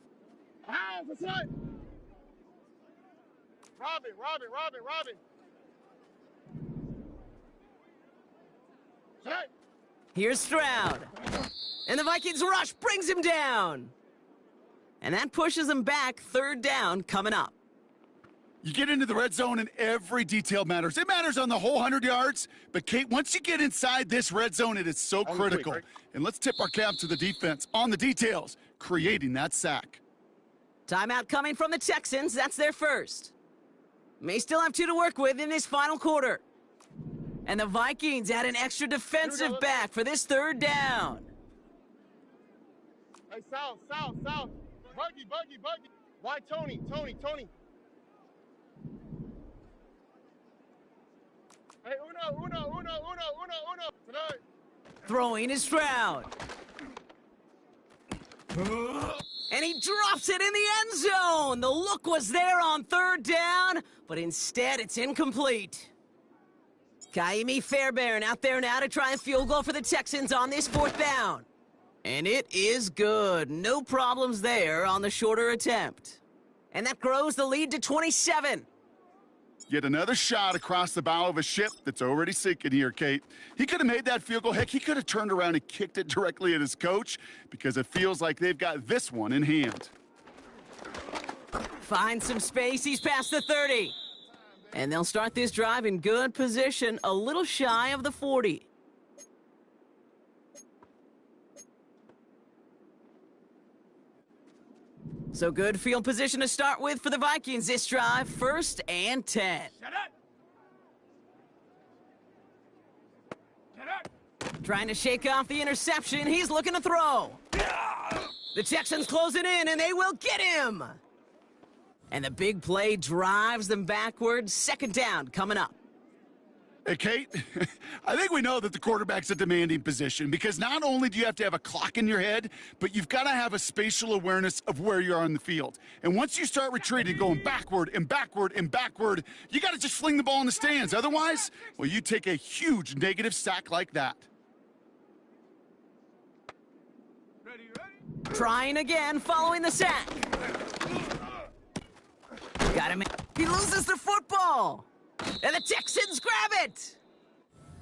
Ow, for tonight. Robin. Tonight. Here's Stroud. And the Vikings rush brings him down. And that pushes him back. 3rd down coming up. You get into the red zone and every detail matters. It matters on the whole 100 yards. But, Kate, once you get inside this red zone, it is so critical. And let's tip our cap to the defense on the details, creating that sack. Timeout coming from the Texans. That's their first. May still have 2 to work with in this final quarter. And the Vikings add an extra defensive back for this 3rd down. Hey, south. Buggy. Why, Tony. Hey, uno. Tonight. Throwing is Stroud. And he drops it in the end zone. The look was there on 3rd down, but instead it's incomplete. Kaimi Fairbairn out there now to try a field goal for the Texans on this 4th down. And it is good. No problems there on the shorter attempt. And that grows the lead to 27. Yet another shot across the bow of a ship that's already sinking here, Kate. He could have made that field goal. Heck, he could have turned around and kicked it directly at his coach because it feels like they've got this one in hand. Finds some space. He's past the 30. And they'll start this drive in good position, a little shy of the 40. So good field position to start with for the Vikings this drive. 1st and 10. Trying to shake off the interception. He's looking to throw. The Texans closing in, and they will get him. And the big play drives them backwards. 2nd down coming up. Hey, Kate, I think we know that the quarterback's a demanding position because not only do you have to have a clock in your head, but you've got to have a spatial awareness of where you are on the field. And once you start retreating, going backward, you got to just fling the ball in the stands. Otherwise, well, you take a huge negative sack like that. Trying again, following the sack. Got him. He loses the football. And the Texans grab it!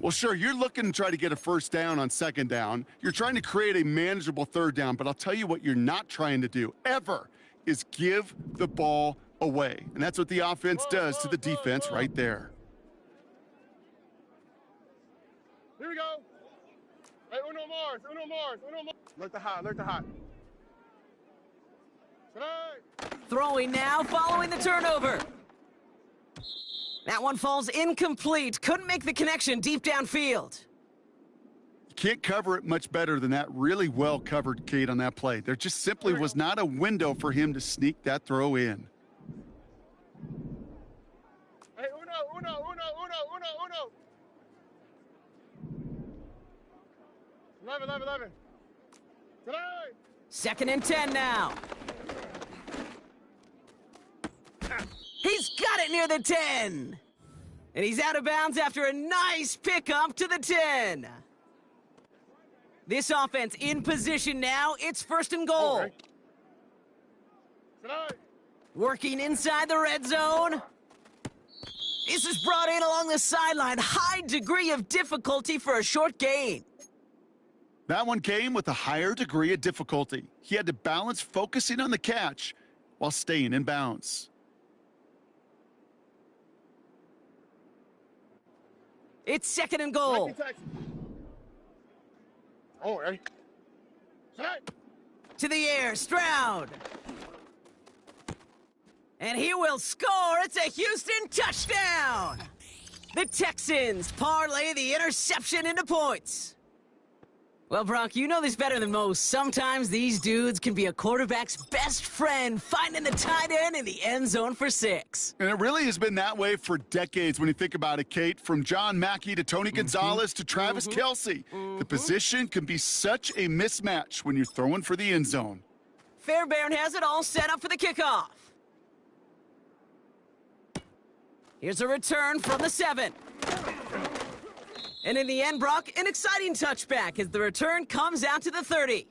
Well, sure, you're looking to try to get a 1st down on 2nd down. You're trying to create a manageable 3rd down, but I'll tell you what you're not trying to do, ever, is give the ball away. And that's what the offense does to the defense right there. Here we go. Hey, uno more. Look the hot. Tonight. Throwing now, following the turnover. That one falls incomplete. Couldn't make the connection deep downfield. You can't cover it much better than that. Really well covered, Kate, on that play. There just simply was not a window for him to sneak that throw in. Hey, uno. 11. Tonight. 2nd and 10 now. He's got it near the 10. And he's out of bounds after a nice pickup to the 10. This offense in position now. It's 1st and goal. Okay. Tonight. Working inside the red zone. This is brought in along the sideline. High degree of difficulty for a short gain. That one came with a higher degree of difficulty. He had to balance focusing on the catch while staying in bounds. It's second and goal. 19 Texans. Oh, ready? Set. To the air, Stroud. And he will score. It's a Houston touchdown. The Texans parlay the interception into points. Well, Brock, you know this better than most. Sometimes these dudes can be a quarterback's best friend, finding the tight end in the end zone for 6. And it really has been that way for decades when you think about it, Kate. From John Mackey to Tony Gonzalez to Travis Kelce. The position can be such a mismatch when you're throwing for the end zone. Fairbairn has it all set up for the kickoff. Here's a return from the 7. And in the end, Brock, an exciting touchback as the return comes out to the 30.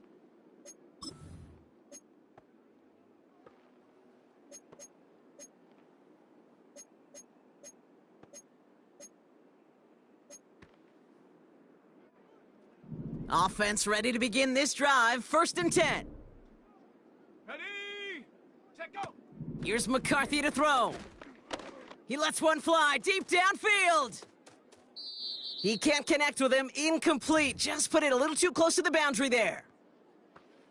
Offense ready to begin this drive. 1st and 10. Ready? Set, go. Here's McCarthy to throw. He lets one fly deep downfield. He can't connect with him. Incomplete. Just put it a little too close to the boundary there.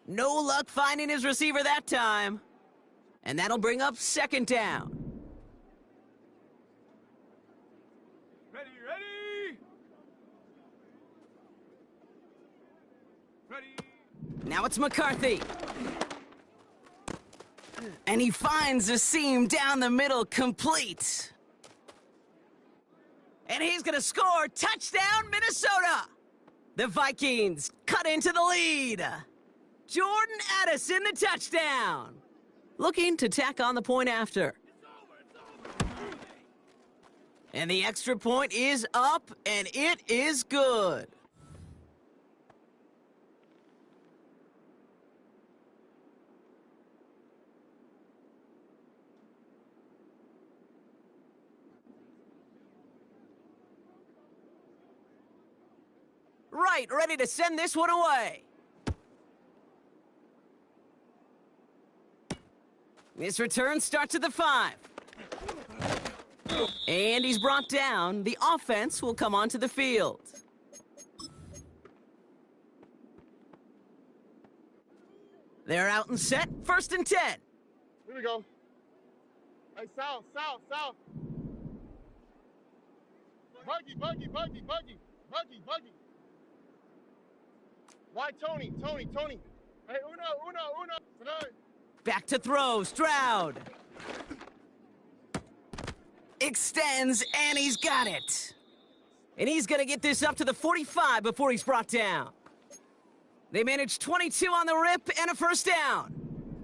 No luck finding his receiver that time. And that'll bring up 2nd down. Ready, ready. Ready. Now it's McCarthy. And he finds a seam down the middle, complete. And he's going to score. Touchdown, Minnesota! The Vikings cut into the lead. Jordan Addison, the touchdown. Looking to tack on the point after. And the extra point is up, and it is good. Right, ready to send this one away. This return starts at the 5. And he's brought down. The offense will come onto the field. They're out and set. 1st and 10. Here we go. Hey, south. Buggy. Why, Tony? Hey, Uno. Tonight. Back to throw. Stroud. Extends, and he's got it. And he's going to get this up to the 45 before he's brought down. They managed 22 on the rip and a 1st down.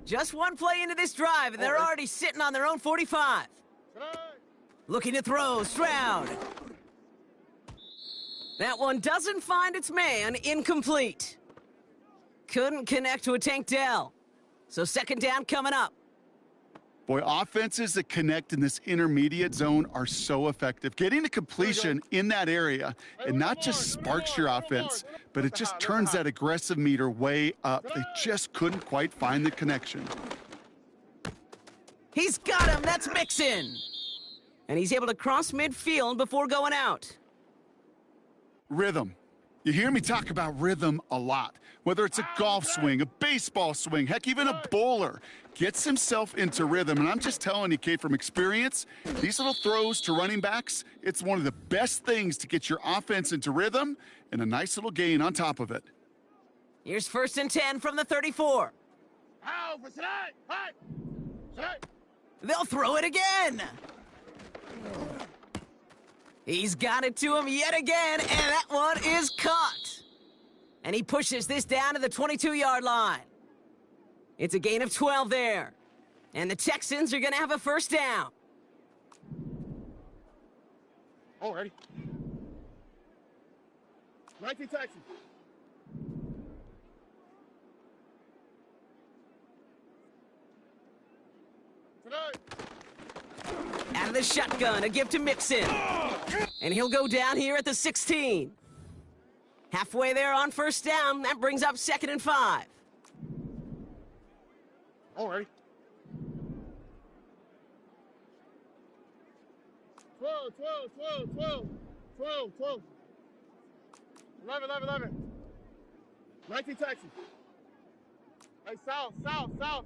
Just one play into this drive, and they're already sitting on their own 45. Tonight. Looking to throw. Stroud. That one doesn't find its man. Incomplete. Couldn't connect to a Tank Dell. So 2nd down coming up. Boy, offenses that connect in this intermediate zone are so effective. Getting to completion in that area, and not just sparks your offense, but it just turns that aggressive meter way up. They just couldn't quite find the connection. He's got him. That's Mixon. And he's able to cross midfield before going out. Rhythm. You hear me talk about rhythm a lot. Whether it's a golf swing, a baseball swing, heck, even a bowler gets himself into rhythm. And I'm just telling you, Kate, from experience, these little throws to running backs, it's one of the best things to get your offense into rhythm and a nice little gain on top of it. Here's 1st and 10 from the 34. For tonight. Hi. Tonight. They'll throw it again. He's got it to him yet again, and that one is caught. And he pushes this down to the 22-yard line. It's a gain of 12 there. And the Texans are going to have a 1st down. Oh, ready? 19 Texans. Tonight. Out of the shotgun, a give to Mixon. And he'll go down here at the 16. Halfway there on 1st down. That brings up 2nd and 5. Oh, ready? 12. 12, 12. 11, 11, 11. 19 Texas. Hey, south, south, south.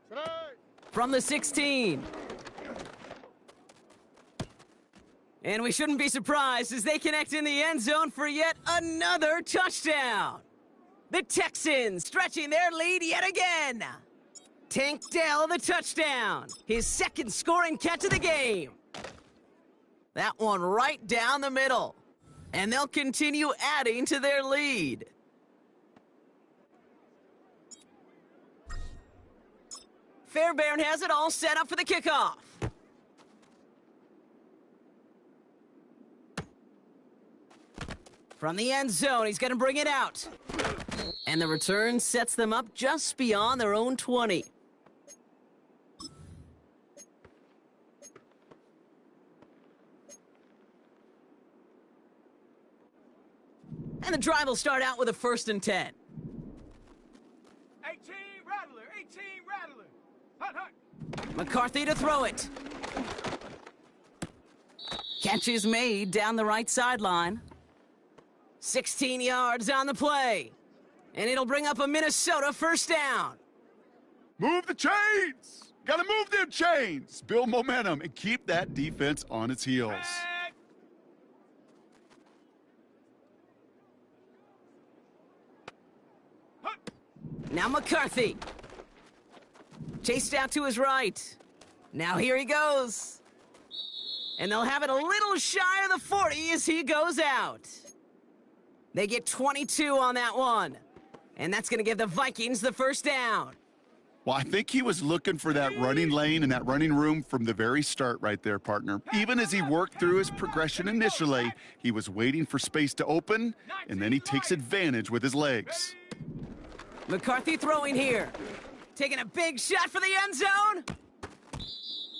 Today. From the 16. And we shouldn't be surprised as they connect in the end zone for yet another touchdown. The Texans stretching their lead yet again. Tank Dell the touchdown. His second scoring catch of the game. That one right down the middle. And they'll continue adding to their lead. Fairbairn has it all set up for the kickoff. From the end zone, he's going to bring it out. And the return sets them up just beyond their own 20. And the drive will start out with a 1st and 10. 18 Rattler, 18 Rattler. Hunt, hunt. McCarthy to throw it. Catch is made down the right sideline. 16 yards on the play. And it'll bring up a Minnesota 1st down. Move the chains! Gotta move them chains! Build momentum and keep that defense on its heels. Now McCarthy. Chased out to his right. Now here he goes. And they'll have it a little shy of the 40 as he goes out. They get 22 on that one. And that's going to give the Vikings the 1st down. Well, I think he was looking for that running lane and that running room from the very start right there, partner. Even as he worked through his progression initially, he was waiting for space to open, and then he takes advantage with his legs. McCarthy throwing here. Taking a big shot for the end zone.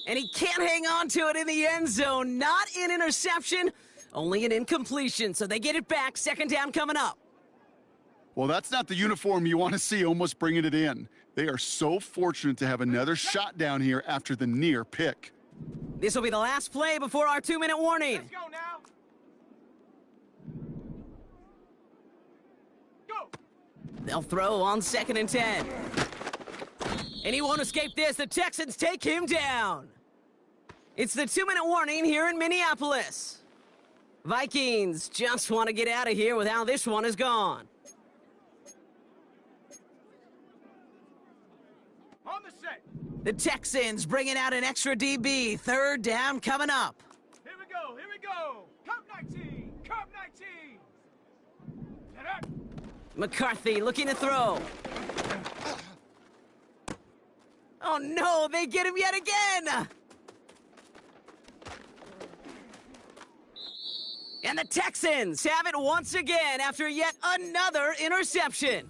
And he can't hang on to it in the end zone. Not an interception, only an incompletion. So they get it back. 2nd down coming up. Well, that's not the uniform you want to see almost bringing it in. They are so fortunate to have another shot down here after the near pick. This will be the last play before our 2-minute warning. Let's go now. Go. They'll throw on 2nd and 10. And he won't escape this. The Texans take him down. It's the 2-minute warning here in Minneapolis. Vikings just want to get out of here with how this one is gone. On the set. The Texans bringing out an extra DB. 3rd down coming up. Here we go, here we go. Cup 19, Cup 19. Get up. McCarthy looking to throw. Oh no, they get him yet again! And the Texans have it once again after yet another interception.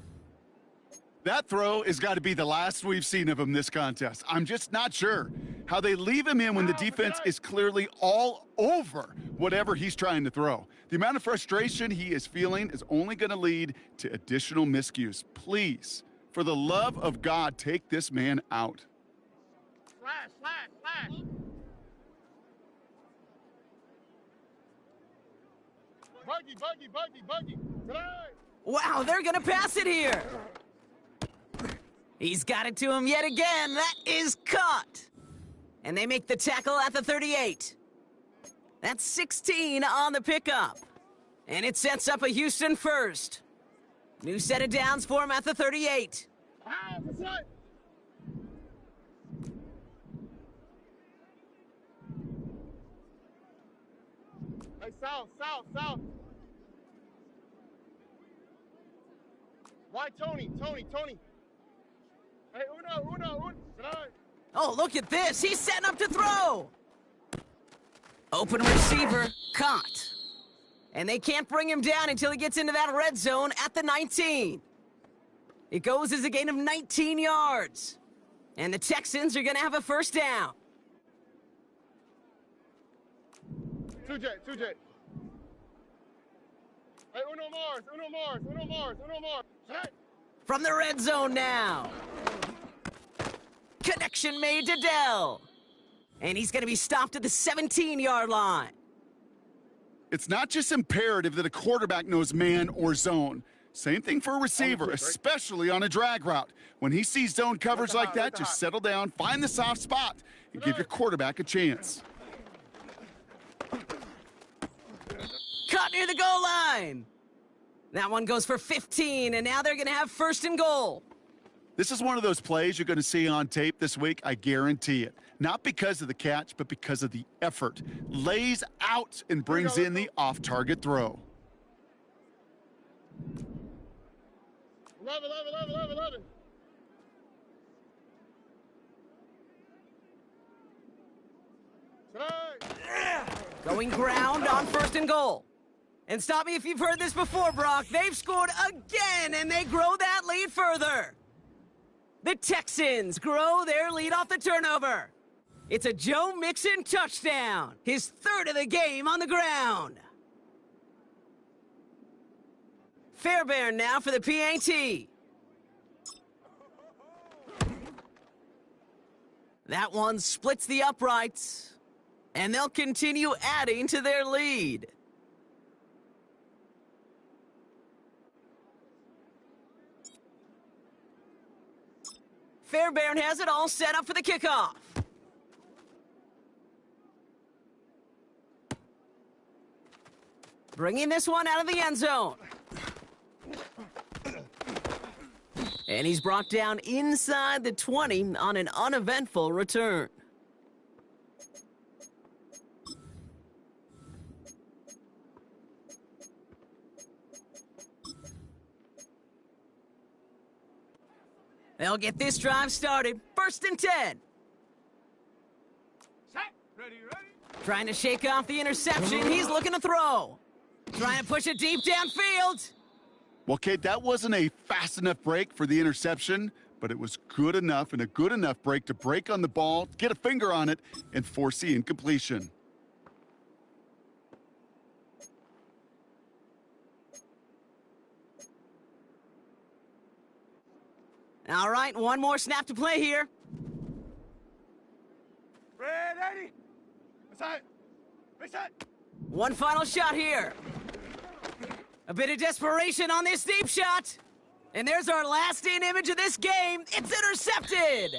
That throw has got to be the last we've seen of him this contest. I'm just not sure how they leave him in when the defense is clearly all over whatever he's trying to throw. The amount of frustration he is feeling is only going to lead to additional miscues. Please, for the love of God, take this man out. Slash, slash, slash. Buggy, buggy, buggy, buggy. Today. Wow, they're gonna pass it here. He's got it to him yet again. That is caught. And they make the tackle at the 38. That's 16 on the pickup. And it sets up a Houston 1st. New set of downs for him at the 38. Ah, that's right. Hey, south, south, south. Why Tony, Tony, Tony? Hey, Uno. Today. Oh, look at this. He's setting up to throw. Open receiver, caught. And they can't bring him down until he gets into that red zone at the 19. It goes as a gain of 19 yards. And the Texans are going to have a 1st down. 2J. Hey, Uno Mars. Hey. From the red zone now. Connection made to Dell. And he's going to be stopped at the 17-yard line. It's not just imperative that a quarterback knows man or zone. Same thing for a receiver, especially on a drag route. When he sees zone coverage like that, just settle down, find the soft spot, and give your quarterback a chance. Caught near the goal line. That one goes for 15, and now they're going to have 1st and goal. This is one of those plays you're going to see on tape this week, I guarantee it. Not because of the catch, but because of the effort. Lays out and brings in the off-target throw. 11, 11, 11, 11, 11. Going ground on 1st and goal. And stop me if you've heard this before, Brock. They've scored again, and they grow that lead further. The Texans grow their lead off the turnover. It's a Joe Mixon touchdown, his 3rd of the game on the ground. Fairbairn now for the PAT. That one splits the uprights, and they'll continue adding to their lead. Fairbairn has it all set up for the kickoff. Bringing this one out of the end zone. And he's brought down inside the 20 on an uneventful return. They'll get this drive started. 1st and 10. Set. Ready, ready. Trying to shake off the interception. He's looking to throw. Trying to push it deep downfield. Well, Kate, that wasn't a fast enough break for the interception, but it was good enough and a good enough break to break on the ball, get a finger on it, and force the incompletion. All right, one more snap to play here. Ready. Reset. Reset. One final shot here. A bit of desperation on this deep shot. And there's our last in image of this game. It's intercepted.